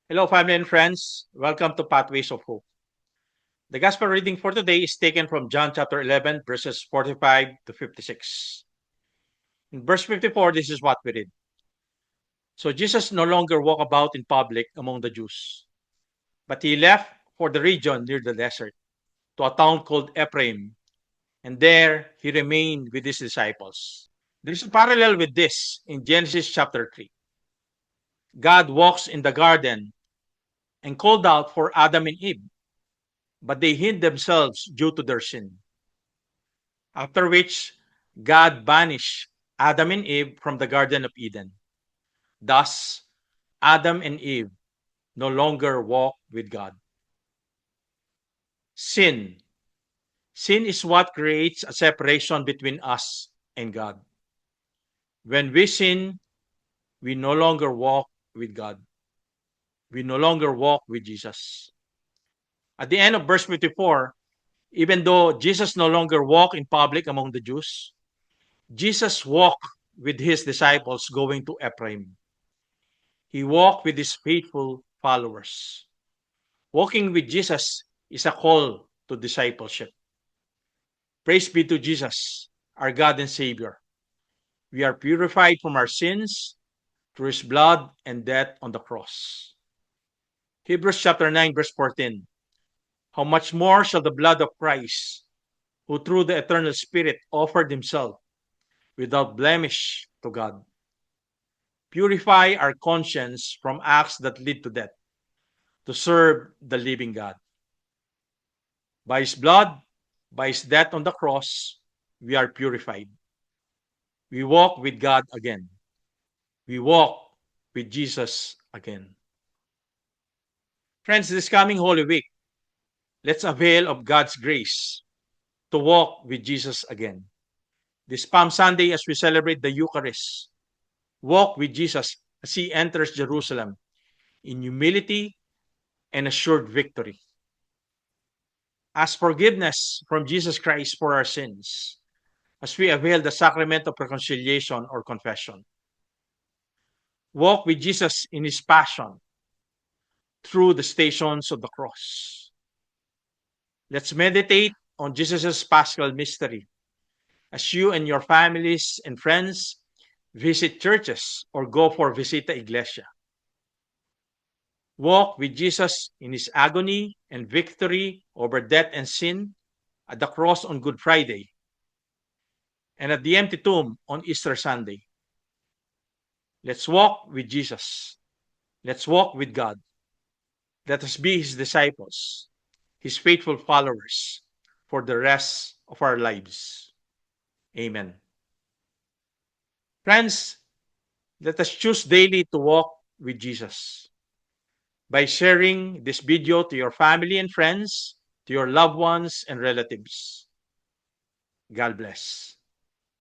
Hello, family and friends. Welcome to Pathways of Hope. The gospel reading for today is taken from John chapter 11, verses 45 to 56. In verse 54, this is what we read. So Jesus no longer walked about in public among the Jews, but he left for the region near the desert, to a town called Ephraim, and there he remained with his disciples. There's a parallel with this in Genesis chapter 3. God walks in the garden and called out for Adam and Eve, but they hid themselves due to their sin. After which, God banished Adam and Eve from the Garden of Eden. Thus, Adam and Eve no longer walk with God. Sin. Sin is what creates a separation between us and God. When we sin, we no longer walk with God. We no longer walk with Jesus. At the end of verse 54, even though Jesus no longer walked in public among the Jews, Jesus walked with his disciples going to Ephraim. He walked with his faithful followers. Walking with Jesus is a call to discipleship. Praise be to Jesus, our God and Savior. We are purified from our sins through his blood and death on the cross. Hebrews chapter 9, verse 14. How much more shall the blood of Christ, who through the eternal Spirit offered himself without blemish to God, purify our conscience from acts that lead to death, to serve the living God. By his blood, by his death on the cross, we are purified. We walk with God again. We walk with Jesus again. Friends, this coming Holy Week, let's avail of God's grace to walk with Jesus again. This Palm Sunday, as we celebrate the Eucharist, walk with Jesus as he enters Jerusalem in humility and assured victory. Ask forgiveness from Jesus Christ for our sins as we avail the sacrament of reconciliation or confession. Walk with Jesus in his passion through the stations of the cross. Let's meditate on Jesus' Paschal mystery as you and your families and friends visit churches or go for Visita Iglesia. Walk with Jesus in his agony and victory over death and sin at the cross on Good Friday and at the empty tomb on Easter Sunday. Let's walk with Jesus. Let's walk with God. Let us be his disciples, his faithful followers for the rest of our lives. Amen. Friends, let us choose daily to walk with Jesus by sharing this video to your family and friends, to your loved ones and relatives. God bless.